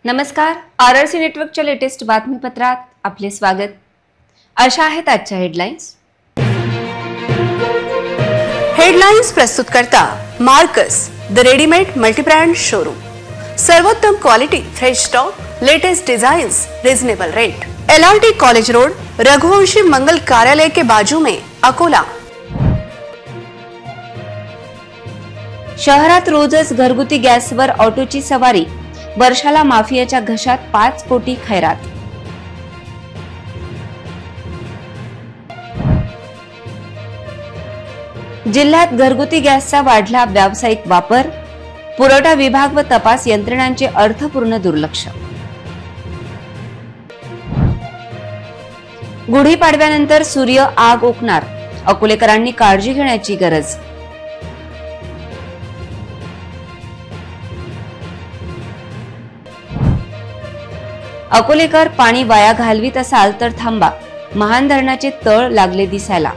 नमस्कार, RRC नेटवर्कच्या latest बातमीपत्रात आपले स्वागत। अशा आहेत आजच्या हेडलाईन्स। हेडलाईन्स प्रस्तुत करता Marcus the readymade multibrand showroom. सर्वोत्तम quality, fresh stock, latest designs, reasonable rate. LRT college road, Raghuvanshi Mangal Karyalaya के बाजू में, अकोला। शहरात रोजच घरगुती गॅसवर ऑटोची सवारी, वर्षाला माफियाच्या घशात 5 कोटी खैरात। जिल्ह्यात घरगुती गॅसचा वाढला व्यावसायिक वापर, पुरवठा विभाग व तपास यंत्रणांचे अर्थपूर्ण दुर्लक्ष। गुढीपाडव्यानंतर सूर्य आग ओकणार, अकोलेकरांनी काळजी घेण्याची गरज। अकोलेकर पाणी वाया घालवीत असाल तर थांबा, महान धरणाचे तळ लागले दिसायला।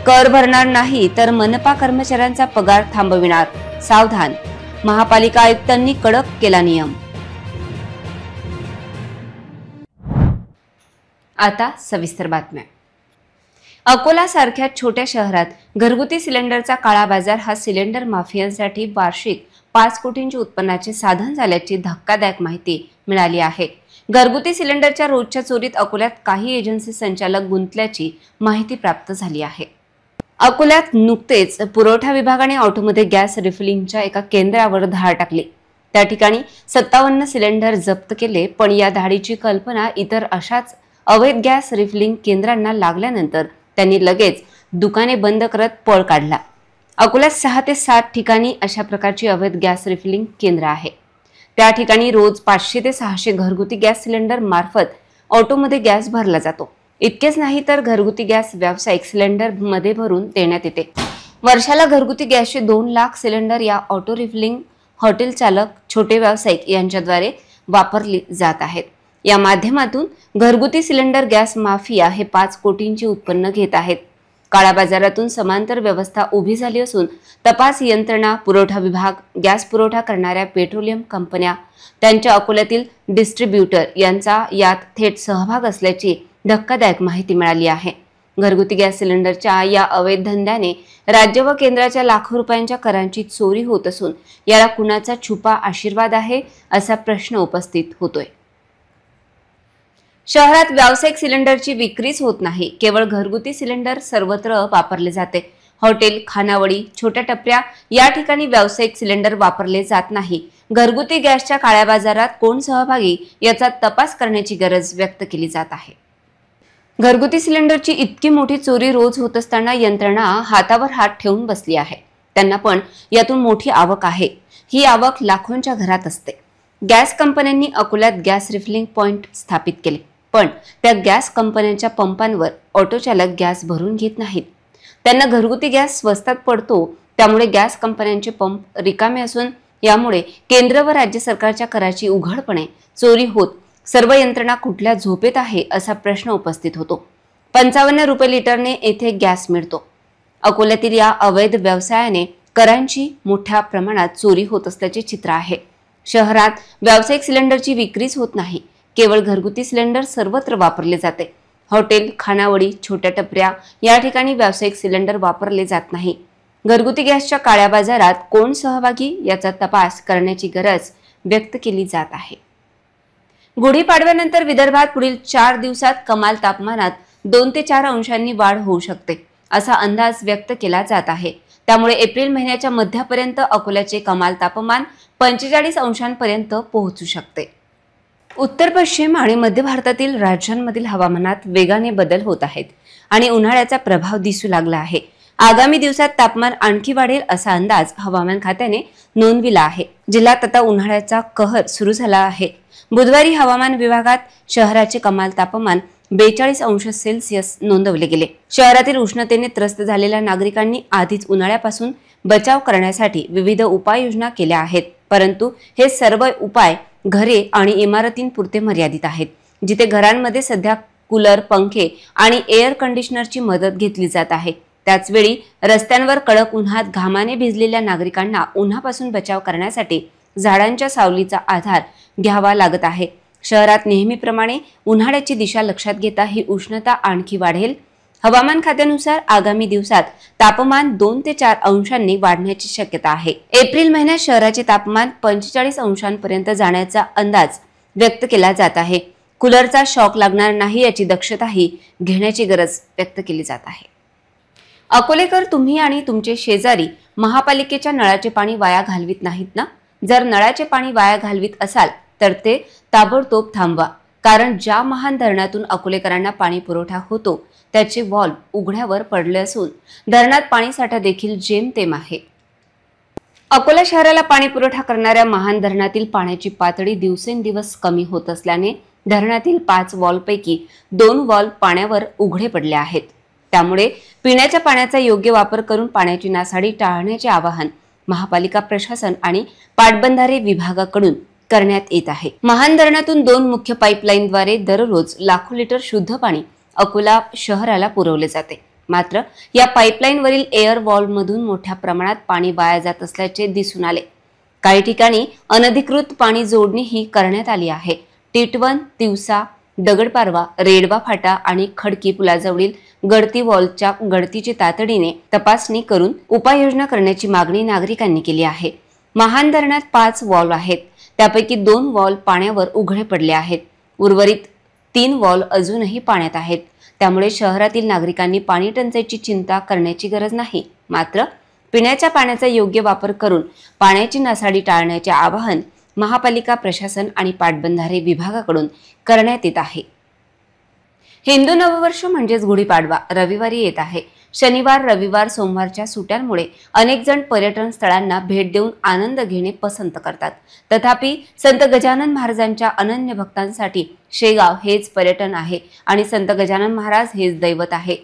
कर भरणार नाही तर मनपा कर्मचाऱ्यांचा पगार थांबविणार, सावधान, महापालिका आयुक्तांनी कडक केला नियम। आता सविस्तर बातम्या। अकोला सारख्या छोट्या शहरात घरगुती सिलेंडरचा काळा बाजार हा सिलेंडर माफियांसाठी वार्षिक 5 कोटींच्या उत्पन्नाचे साधन झाल्याची धक्कादायक माहिती मिळाली आहे। घरगुती सिलेंडरच्या रोजच्या चोरीत अकोल्यात काही एजन्सी संचालक गुंतल्याची माहिती प्राप्त झाली आहे। अकोल्यात नुकतेच पुरवठा विभागाने ऑटोमध्ये गॅस रिफिलिंगच्या एका केंद्रावर धाड टाकली। त्या ठिकाणी 57 सिलेंडर जप्त केले, पण या धाडीची कल्पना इतर अशाच अवैध गॅस रिफिलिंग केंद्रांना लागल्यानंतर त्यांनी लगेच दुकाने बंद करत पळ काढला। अकोल्यात 6 ते 7 ठिकाणी अशा प्रकारची अवैध गॅस रिफिलिंग केंद्र आहे। त्या ठिकाणी रोज 500 ते 600 घरगुती गॅस सिलेंडर मार्फत ऑटोमध्ये गॅस भरला जातो। इतकेच नाही तर घरगुती गॅस व्यावसायिक सिलेंडर मध्ये भरून देण्यात येते। वर्षाला घरगुती गॅसचे 2 लाख सिलेंडर या ऑटो रिफिलिंग हॉटेल चालक, छोटे व्यावसायिक यांच्याद्वारे वापरली जात आहेत। या माध्यमातून घरगुती सिलेंडर गॅस माफिया हे 5 कोटींची उत्पन्न घेत आहेत। काळा बाजारातून समांतर व्यवस्था उभी झाली असून तपास यंत्रणा, पुरवठा विभाग, गॅस पुरवठा करणाऱ्या पेट्रोलियम कंपन्या, त्यांच्या अकोल्यातील डिस्ट्रीब्युटर यांचा यात थेट सहभाग असल्याची धक्कादायक माहिती मिळाली आहे। घरगुती गॅस सिलेंडरच्या या अवैध धंद्याने राज्य व केंद्राच्या लाखो रुपयांच्या करांची चोरी होत असून याला कुणाचा छुपा आशीर्वाद आहे असा प्रश्न उपस्थित होतोय। शहरात व्यावसायिक सिलेंडरची विक्रीच होत नाही, केवळ घरगुती सिलेंडर सर्वत्र वापरले जाते। हॉटेल, खानावळी, छोट्या टपऱ्या या ठिकाणी व्यावसायिक सिलेंडर वापरले जात नाही। घरगुती गॅसच्या काळ्या बाजारात कोण सहभागी याचा तपास करण्याची गरज व्यक्त केली जात आहे। घरगुती सिलेंडरची इतकी मोठी चोरी रोज होत असताना यंत्रणा हातावर हात ठेवून बसली आहे। त्यांना पण यातून मोठी आवक आहे। ही आवक लाखोंच्या घरात असते। गॅस कंपन्यांनी अकोल्यात गॅस रिफिलिंग पॉइंट स्थापित केले, पण त्या गॅस कंपन्यांच्या पंपांवर ऑटो चालक गॅस भरून घेत नाहीत। त्यांना घरगुती गॅस स्वस्तात पडतो, त्यामुळे गॅस कंपन्यांचे पंप रिकामे असून यामुळे केंद्र व राज्य सरकारच्या कराची उघडपणे चोरी होत सर्व यंत्रणा कुठल्या झोपेत आहे असा प्रश्न उपस्थित होतो। 55 रुपये लिटरने येथे गॅस मिळतो। अकोल्यातील या अवैध व्यवसायाने करांची मोठ्या प्रमाणात चोरी होत असल्याचे चित्र आहे। शहरात व्यावसायिक सिलेंडरची विक्रीच होत नाही, केवळ घरगुती सिलेंडर सर्वत्र वापरले जाते। हॉटेल, खानावळी, छोट्या टपऱ्या या ठिकाणी व्यावसायिक सिलेंडर वापरले जात नाही। घरगुती गॅसच्या काळ्या बाजारात कोण सहभागी याचा तपास करण्याची गरज व्यक्त केली जात आहे। गुढीपाडव्यानंतर विदर्भात पुढील 4 दिवसात कमाल तापमानात 2 ते 4 अंशांनी वाढ होऊ शकते असा अंदाज व्यक्त केला जात आहे। त्यामुळे एप्रिल महिन्याच्या मध्यापर्यंत अकोल्याचे कमाल तापमान 45 अंशांपर्यंत पोहोचू शकते। उत्तर पश्चिम आणि मध्य भारतातील राज्यांमधील हवामानात वेगाने बदल होत आहेत आणि उन्हाळ्याचा प्रभाव दिसू लागला आहे। आगामी दिवसात तापमान आणखी वाढेल असा अंदाज हवामान खात्याने नोंदविला आहे। जिल्ह्यात आता उन्हाळ्याचा कहर सुरू झाला आहे। बुधवारी हवामान विभागात शहराचे कमाल तापमान 42 अंश सेल्सिअस नोंदवले गेले। शहरातील उष्णतेने त्रस्त झालेल्या नागरिकांनी आधीच उन्हाळ्यापासून बचाव करण्यासाठी विविध उपाययोजना केल्या आहेत, परंतु हे सर्व उपाय घरे आणि इमारतींपुरते मर्यादित आहेत। जिथे घरांमध्ये सध्या कूलर, पंखे आणि एअर कंडिशनरची मदत घेतली जात आहे, त्याचवेळी रस्त्यांवर कडक उन्हात घामाने भिजलेल्या नागरिकांना उन्हापासून बचाव करण्यासाठी झाडांच्या सावलीचा आधार घ्यावा लागत आहे. शहरात नेहमीप्रमाणे उन्हाळ्याची दिशा लक्षात घेता ही उष्णता आणखी वाढेल. हवामान खात्यानुसार आगामी दिवसात तापमान 2 ते 4 अंशांनी वाढण्याची शक्यता आहे. एप्रिल महिन्यात शहराचे तापमान 45 अंशांपर्यंत जाण्याचा अंदाज व्यक्त केला जात आहे. कूलरचा शॉक लागणार नाही याची दक्षताही घेण्याची गरज व्यक्त केली जात आहे. अकोलेकर, तुम्ही आणि तुमचे शेजारी महापालिकेच्या नळाचे पाणी वाया घालवित नाहीत ना? जर नळाचे पाणी वाया घालवित असाल तर ते ताबडतोब थांबवा. कारण ज्या महान धरणातून अकोलेकरांना पाणी पुरवठा होतो त्याचे व्हॉल्व उघड्यावर पडले असून धरणात पाणी साठा देखील जेमतेम आहे. अकोला शहराला पाणी पुरवठा करणाऱ्या महान धरणातील पाण्याची पातळी दिवसेंदिवस कमी होत असल्याने धरणातील 5 व्हॉल्वपैकी 2 व्हॉल्व पाण्यावर उघडे पडले आहेत. त्यामुळे पिण्याच्या पाण्याचा योग्य वापर करून पाण्याची नासाडी टाळण्याचे आवाहन महापालिका प्रशासन आणि पाटबंधारे विभागाकडून करण्यात येत आहे. महान धरणातून 2 मुख्य पाईपलाईनद्वारे दररोज लाखो लिटर शुद्ध पाणी अकोला शहराला पुरवले जाते. मात्र या पाईपलाईनवरील एअर व्हॉल्वमधून मोठ्या प्रमाणात पाणी वाया जात असल्याचे दिसून आले. काही ठिकाणी अनधिकृत पाणी जोडणीही करण्यात आली आहे. टिटवन, तिवसा, दगडपारवा, रेडवा फाटा आणि खडकी पुलाजवळील गळती व्हॉल्वच्या गळतीची तातडीने तपासणी करून उपाययोजना करण्याची मागणी नागरिकांनी केली आहे. महान धरणात 5 व्हॉल्व आहेत. त्यापैकी 2 व्हॉल्व पाण्यावर उघडे पडले आहेत. उर्वरित 3 व्हॉल्व अजूनही पाण्यात आहेत. त्यामुळे शहरातील नागरिकांनी पाणी टंचाईची चिंता करण्याची गरज नाही. मात्र पिण्याच्या पाण्याचा योग्य वापर करून पाण्याची नासाडी टाळण्याचे आवाहन महापालिका प्रशासन आणि पाटबंधारे विभागाकडून करण्यात येत आहे. हिंदू नववर्ष म्हणजेच गुढीपाडवा रविवारी येत आहे. शनिवार, रविवार, सोमवारच्या सुट्यांमुळे अनेक जण पर्यटन स्थळांना भेट देऊन आनंद घेणे पसंत करतात. तथापि संत गजानन महाराजांच्या अनन्य भक्तांसाठी शेगाव हेच पर्यटन आहे आणि संत गजानन महाराज हेच दैवत आहे.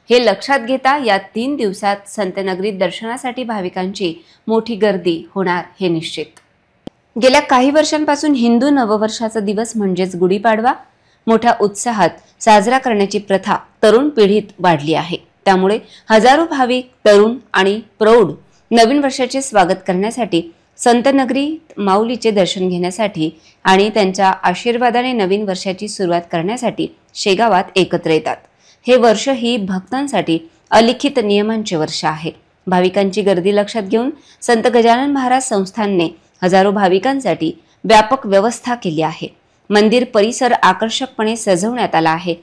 हे लक्षात घेता या 3 दिवसात संतनगरीत दर्शनासाठी भाविकांची मोठी गर्दी होणार हे निश्चित. गेल्या काही वर्षांपासून हिंदू नववर्षाचा दिवस म्हणजेच गुढीपाडवा मोठ्या उत्साहात साजरा करण्याची प्रथा तरुण पिढीत वाढली आहे. त्यामुळे हजारो भाविक, तरुण आणि प्रौढ नवीन वर्षाचे स्वागत करण्यासाठी संतनगरी माऊलीचे दर्शन घेण्यासाठी आणि त्यांच्या आशीर्वादाने नवीन वर्षाची सुरुवात करण्यासाठी शेगावात एकत्र येतात. हे वर्ष ही भक्तांसाठी अलिखित नियमांचे वर्ष आहे. भाविकांची गर्दी लक्षात घेऊन संत गजानन महाराज संस्थानने हजारो भाविकांसाठी व्यापक व्यवस्था केली आहे. मंदिर परिसर आकर्षकपणे सजवण्यात आला आहे.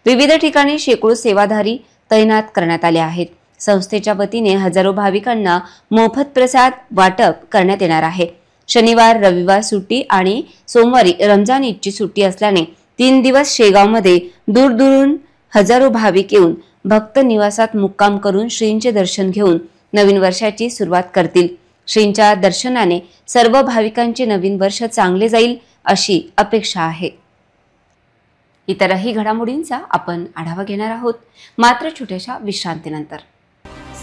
विविध ठिकाणी शेकडो सेवाधारी तैनात करण्यात आले आहेत. संस्थेच्या वतीने हजारो भाविकांना मोफत प्रसाद वाटप करण्यात येणार आहे. शनिवार, रविवार सुट्टी आणि सोमवारी रमजान ईदची सुट्टी असल्याने 3 दिवस शेगावमध्ये दूरदूरून हजारो भाविक येऊन भक्त निवासात मुक्काम करून श्रींचे दर्शन घेऊन नवीन वर्षाची सुरुवात करतील. श्रींच्या दर्शनाने सर्व भाविकांचे नवीन वर्ष चांगले जाईल अशी अपेक्षा आहे. इतरही घडामोडींचा आपण आढावा घेणार आहोत मात्र छोट्याशा विश्रांतीनंतर.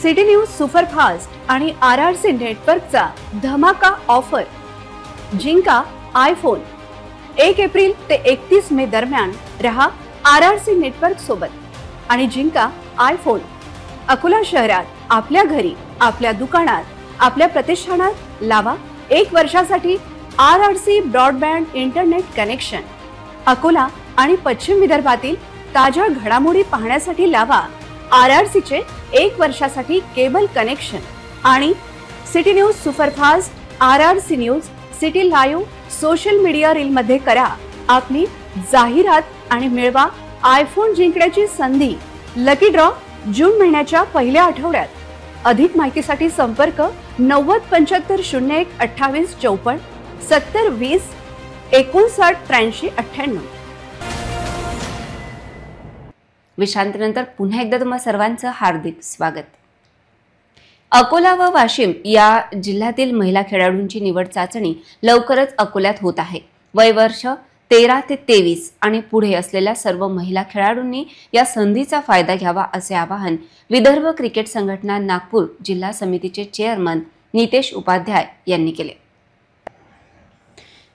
सिटी न्यूज सुपरफास्ट आणि RRC नेटवर्कचा धमाका ऑफर. जिंका आयफोन. 1 एप्रिल ते 31 मे दरम्यान रहा RRC नेटवर्क सोबत आणि जिंका आयफोन. अकोला शहरात आपल्या घरी, आपल्या दुकानात, आपल्या प्रतिष्ठानात लावा 1 वर्षासाठी RRC broadband internet connection. Akola आणि पश्चिम विदर्भातील ताज्या घडामोडी पाहण्यासाठी लावा RRC चे 1 वर्षासाठी केबल कनेक्शन. आणि city news superfast, RRC news, city live social media reel मध्ये करा आपली जाहिरात आणि मिळवा आयफोन जिंकण्याची संधी. लकी ड्रॉ जून महिन्याच्या पहिल्या आठवड्यात. अधिक माहितीसाठी संपर्क 907501 28 54 70 20 59 83 98. विश्रांतीनंतर पुन्हा एकदा तुम्हा सर्वांचं हार्दिक स्वागत. अकोला व वाशिम या जिल्ह्यातील महिला खेळाडूंची निवड चाचणी लवकरच अकोल्यात होत आहे. वय वर्ष 13 ते 23 आणि पुढे असलेल्या सर्व महिला खेळाडूंनी या संधीचा फायदा घ्यावा असे आवाहन विदर्भ क्रिकेट संघटना नागपूर जिल्हा समितीचे चेअरमन नितेश उपाध्याय यांनी केले.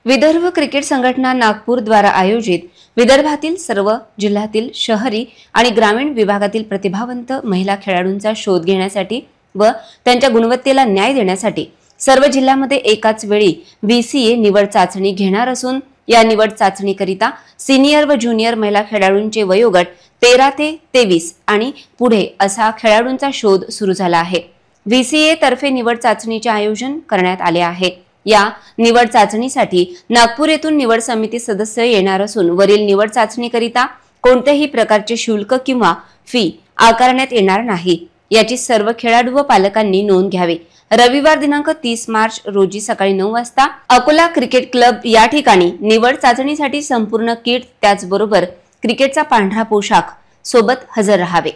विदर्भ क्रिकेट संघटना नागपूर द्वारा आयोजित विदर्भातील सर्व जिल्ह्यातील शहरी आणि ग्रामीण विभागातील प्रतिभावंत महिला खेळाडूंचा शोध घेण्यासाठी व त्यांच्या गुणवत्तेला न्याय देण्यासाठी सर्व जिल्ह्यामध्ये एकाच वेळी VCA निवड चाचणी घेणार असून या निवड चाचणीकरिता सिनियर व ज्युनियर महिला खेळाडूंचे वयोगट 13 ते 23 आणि पुढे असा खेळाडूंचा शोध सुरू झाला आहे। VCA तर्फे निवड चाचणीचे आयोजन करण्यात आले आहे। या निवड चाचणीसाठी नागपूर येथून निवड समिती सदस्य येणार असून वरील निवड चाचणीकरिता कोणत्याही प्रकारचे शुल्क किंवा फी आकारण्यात येणार नाही याची सर्व खेळाडू व पालकांनी नोंद घ्यावी। रविवार दिनांक 30 मार्च रोजी सकाळी 9 वाजता अकोला क्रिकेट क्लब या ठिकाणी निवड चाचणीसाठी संपूर्ण किट त्याचबरोबर क्रिकेटचा पांढरा पोशाख सोबत हजर राहावे।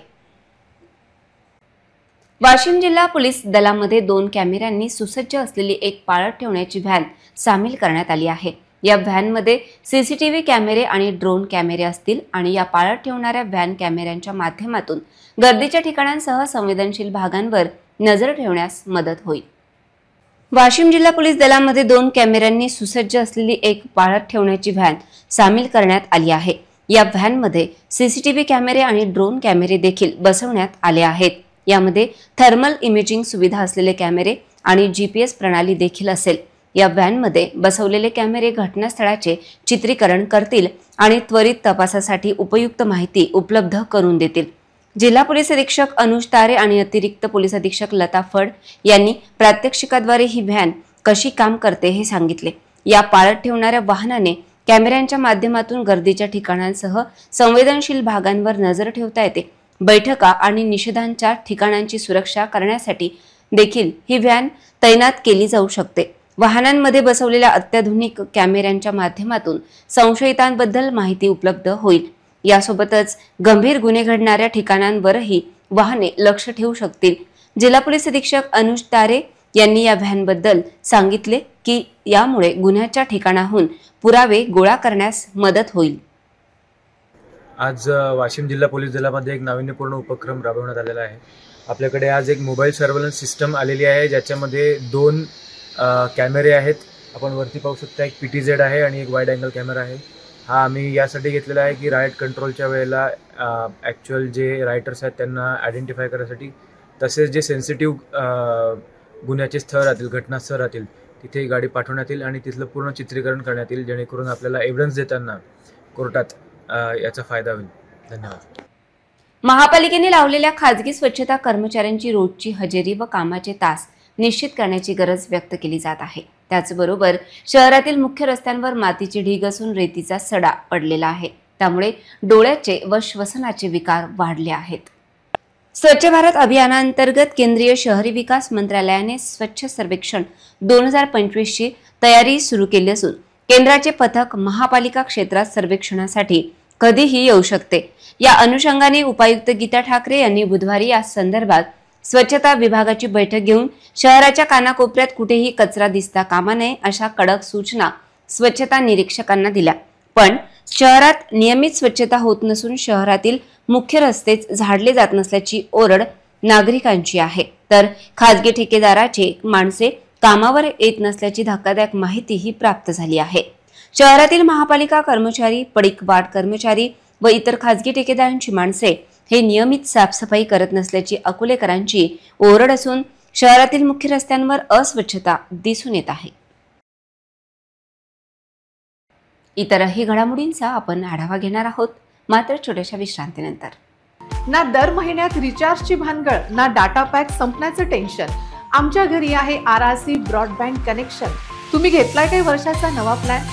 वाशिम जिल्हा पोलीस दलामध्ये 2 कॅमेऱ्यांनी सुसज्ज असलेली एक पाळत ठेवण्याची व्हॅन सामील करण्यात आली आहे। या व्हॅनमध्ये CCTV कॅमेरे आणि ड्रोन कॅमेरे असतील आणि या पाळत ठेवणाऱ्या व्हॅन कॅमेऱ्यांच्या माध्यमातून गर्दीच्या ठिकाणांसह संवेदनशील भागांवर नजर ठेवण्यास मदत होईल। वाशिम जिल्हा पोलीस दलामध्ये 2 कॅमेऱ्यांनी सुसज्ज असलेली एक पाळत ठेवण्याची व्हॅन सामील करण्यात आली आहे। या व्हॅनमध्ये CCTV कॅमेरे आणि ड्रोन कॅमेरे देखील बसवण्यात आले आहेत। यामध्ये थर्मल इमेजिंग सुविधा असलेले कॅमेरे आणि GPS प्रणाली देखील असेल। या व्हॅनमध्ये बसवलेले कॅमेरे घटनास्थळाचे चित्रीकरण करतील आणि त्वरित तपासासाठी उपयुक्त माहिती उपलब्ध करून देतील। जिल्हा पोलीस अधीक्षक अनुज तारे आणि अतिरिक्त पोलीस अधीक्षक लता फड यांनी प्रात्यक्षिकाद्वारे ही व्हॅन कशी काम करते हे सांगितले। या पाळत ठेवणाऱ्या वाहनाने कॅमेऱ्यांच्या माध्यमातून गर्दीच्या ठिकाणांसह संवेदनशील भागांवर नजर ठेवता येते। बैठका आणि निषेधांच्या ठिकाणांची सुरक्षा करण्यासाठी देखील ही व्हॅन तैनात केली जाऊ शकते। वाहनांमध्ये बसवलेल्या अत्याधुनिक कॅमेऱ्यांच्या माध्यमातून संशयितांबद्दल माहिती उपलब्ध होईल। यासोबतच गंभीर गुन्हे घडणाऱ्या ठिकाणांवरही वाहने लक्ष ठेवू शकतील। जिल्हा पोलीस अधीक्षक अनुज तारे यांनी या व्हॅनबद्दल सांगितले की यामुळे गुन्ह्याच्या ठिकाणाहून पुरावे गोळा करण्यास मदत होईल। आज वाशिम जिल्हा पोलीस दलामध्ये एक नाविन्यपूर्ण उपक्रम राबवण्यात आलेला आहे। आपल्याकडे आज एक मोबाईल सर्व्हेलन्स सिस्टम आलेली आहे ज्याच्यामध्ये 2 कॅमेरे आहेत। आपण वरती पाहू शकता एक PTZ आहे आणि एक वाईड अँगल कॅमेरा आहे। हा आम्ही यासाठी घेतलेला आहे की राईट कंट्रोलच्या वेळेला ॲक्च्युअल जे रायटर्स आहेत त्यांना आयडेंटिफाय करण्यासाठी, तसेच जे सेन्सिटिव्ह गुन्ह्याचे स्थळ राहतील, घटनास्थळ राहतील तिथे गाडी पाठवण्यात येईल आणि तिथलं पूर्ण चित्रीकरण करण्यात येईल जेणेकरून आपल्याला एव्हिडन्स देताना कोर्टात याचा फायदा होईल। धन्यवाद। महापालिकेने लावलेल्या खाजगी स्वच्छता कर्मचाऱ्यांची रोजची हजेरी व कामाचे तास निश्चित करण्याची गरज व्यक्त केली जात आहे। त्याचबरोबर शहरातील मुख्य रस्त्यांवर मातीची ढीग असून रेतीचा सडा पडलेला आहे, त्यामुळे डोळ्याचे व श्वसनाचे विकार वाढले आहेत। स्वच्छ भारत अभियानांतर्गत केंद्रीय शहरी विकास मंत्रालयाने स्वच्छ सर्वेक्षण 2025 ची तयारी सुरू केली असून केंद्राचे पथक महापालिका क्षेत्रात सर्वेक्षणासाठी कधीही येऊ शकते। या अनुषंगाने उपायुक्त गीता ठाकरे यांनी बुधवारी या संदर्भात स्वच्छता विभागाची बैठक घेऊन शहराच्या कानाकोपऱ्यात कुठेही कचरा दिसता कामा नये अशा कडक सूचना स्वच्छता निरीक्षकांना दिल्या। पण शहरात नियमित स्वच्छता होत नसून शहरातील मुख्य रस्तेच झाडले जात नसल्याची ओरड नागरिकांची आहे, तर खाजगी ठेकेदाराचे माणसे कामावर येत नसल्याची धक्कादायक माहितीही प्राप्त झाली आहे। शहरातील महापालिका कर्मचारी, पडीकवाड कर्मचारी व इतर खाजगी ठेकेदारांची माणसे हे नियमित साफसफाई करत नसल्याची अकोलेकरांची ओरड असून शहरातील मुख्य रस्त्यांवर अस्वच्छता दिसून येत आहे। इतरही घडामोडींचा आपण आढावा घेणार आहोत, मात्र छोट्याशा विश्रांतीनंतर। ना दर महिन्यात रिचार्जची भानगड, ना डाटा पॅक संपण्याचं टेन्शन। आमच्या घरी आहे RRC ब्रॉडबँड कनेक्शन। तुम्ही घेतलाय काही वर्षाचा नवा प्लॅन?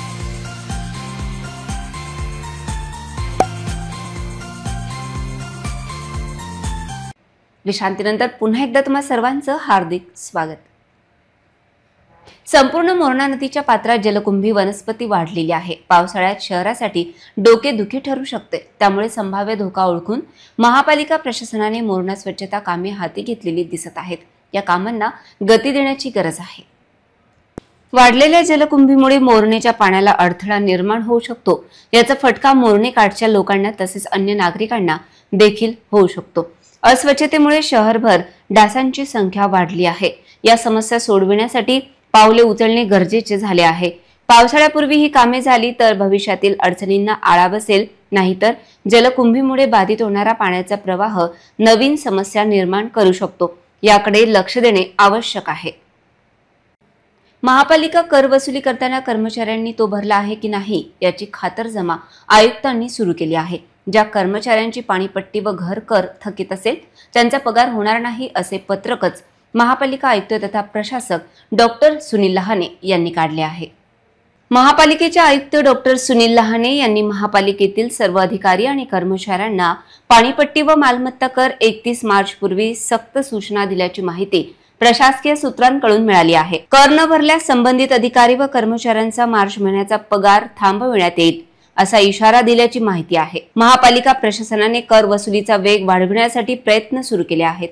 विश्रांतीनंतर पुन्हा एकदा तुम्हा सर्वांचं हार्दिक स्वागत। संपूर्ण मोरणा नदीच्या पात्रात जलकुंभी वनस्पती वाढलेली आहे। पावसाळ्यात शहरासाठी डोकेदुखी ठरू शकते, त्यामुळे संभाव्य धोका ओळखून महापालिका प्रशासनाने मोरणा स्वच्छता कामे हाती घेतलेली दिसत आहेत। या कामांना गती देण्याची गरज आहे। वाढलेल्या जलकुंभीमुळे मोरणेच्या पाण्याला अडथळा निर्माण होऊ शकतो, याचा फटका मोरणे काठच्या लोकांना तसेच अन्य नागरिकांना देखील होऊ शकतो। अस्वच्छतेमुळे शहरभर डासांची संख्या वाढली आहे। या समस्या सोडविण्यासाठी पावले उचलणे गरजेचे झाले आहे। पावसाळ्यापूर्वी ही कामे झाली तर भविष्यातील अडचणींना आळा बसेल, नाहीतर जलकुंभीमुळे बाधित होणारा पाण्याचा प्रवाह नवीन समस्या निर्माण करू शकतो. याकडे लक्ष देणे आवश्यक आहे. महापालिका कर वसुली करताना कर्मचाऱ्यांनी तो भरला आहे की नाही याची खातरजमा आयुक्तांनी सुरू केली आहे. ज्या कर्मचाऱ्यांची पाणीपट्टी व घर कर थकीत असेल त्यांचा पगार होणार नाही असे पत्रकच महापालिका आयुक्त तथा प्रशासक डॉक्टर सुनील लहाने यांनी काढले आहे. महापालिकेचे आयुक्त डॉक्टर सुनील लहाने यांनी महापालिकेतील सर्व अधिकारी आणि कर्मचाऱ्यांना पाणीपट्टी व मालमत्ता कर 31 मार्च पूर्वी सक्त सूचना दिल्याची माहिती प्रशासकीय सूत्रांकडून मिळाली आहे. कर न भरल्यास संबंधित अधिकारी व कर्मचाऱ्यांचा मार्च महिन्याचा पगार थांबविण्यात येईल असा इशारा दिल्याची माहिती आहे. महापालिका प्रशासनाने कर वसुलीचा वेग वाढविण्यासाठी प्रयत्न सुरू केले आहेत.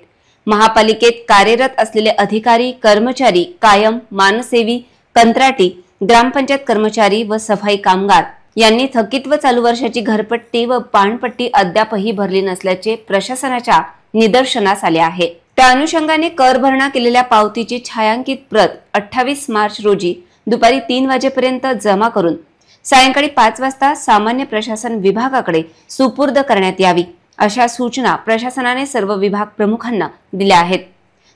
महापालिकेत कार्यरत असलेले अधिकारी, कर्मचारी, कायम, मानसेवी, कंत्राटी, ग्रामपंचायत कर्मचारी व सफाई कामगार यांनी थकीत व चालू वर्षाची घरपट्टी व पाणपट्टी अद्यापही भरली नसल्याचे प्रशासनाच्या निदर्शनास आले आहे. त्या अनुषंगाने कर भरणा केलेल्या पावतीची छायांकित प्रत 28 मार्च रोजी दुपारी 3 वाजेपर्यंत जमा करून सायंकाळी 5 वाजता सामान्य प्रशासन विभागाकडे सुपूर्द करण्यात यावी अशा सूचना प्रशासनाने सर्व विभाग प्रमुखांना दिल्या आहेत.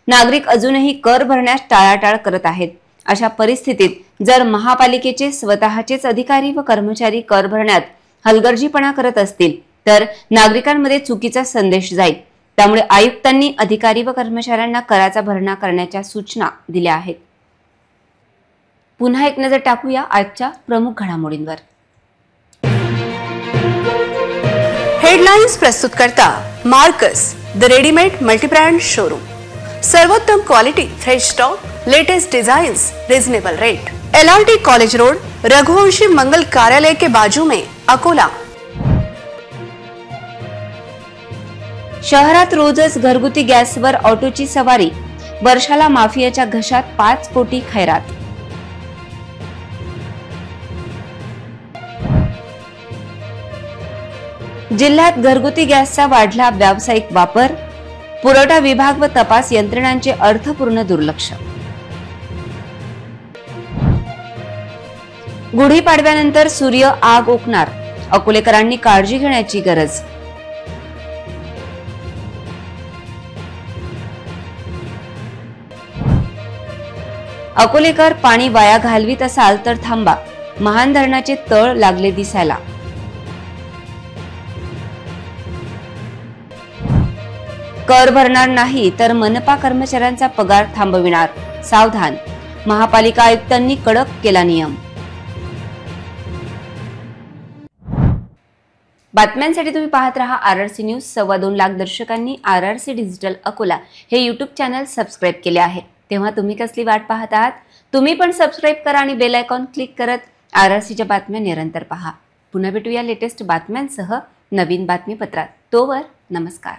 नागरिक अजूनही कर भरण्यास टाळाटाळ करत आहेत. अशा परिस्थितीत जर महापालिकेचे स्वतःचेच अधिकारी व कर्मचारी कर भरण्यात हलगर्जीपणा करत असतील तर नागरिकांमध्ये चुकीचा संदेश जाईल. त्यामुळे आयुक्तांनी अधिकारी व कर्मचाऱ्यांना कराचा भरणा करण्याच्या सूचना दिल्या आहेत. पुन्हा एक नजर टाकूया आजच्या प्रमुख घडामोडींवर. हेडलाइन्स प्रस्तुत करता Marcus the readymade multibrand showroom. सर्वोत्तम quality, fresh stock, latest designs, reasonable rate. LRT college road, Raghuvanshi Mangal Karyalaya के बाजू में, अकोला. शहरात रोजच घरगुती गॅसवर ऑटोची सवारी, वर्षाला माफियाच्या घशात 5 कोटी खैरात. जिल्ह्यात घरगुती गॅसचा वाढला व्यावसायिक वापर, पुरवठा विभाग व तपास यंत्रणांचे अर्थपूर्ण दुर्लक्ष. गुढीपाडव्यानंतर सूर्य आग ओकणार, अकोलेकरांनी काळजी घेण्याची गरज. अकोलेकर पाणी वाया घालवीत असाल तर थांबा, महान धरणाचे तळ लागले दिसायला. कर भरणार नाही तर मनपा कर्मचाऱ्यांचा पगार थांबविणार, सावधान. महापालिका आयुक्तांनी कडक केला नियम. बातम्यांसाठी तुम्ही पाहत रहा RRC न्यूज. 2.25 लाख दर्शकांनी RRC डिजिटल अकोला हे YouTube चॅनल सबस्क्राईब केले आहे. तेव्हा तुम्ही कसली वाट पाहत आहात? तुम्ही पण सबस्क्राईब करा आणि बेल आयकॉन क्लिक करत RRCच्या बातम्या निरंतर पहा. पुन्हा भेटूया लेटेस्ट बातम्यांसह नवीन बातमीपत्रात. तोवर नमस्कार.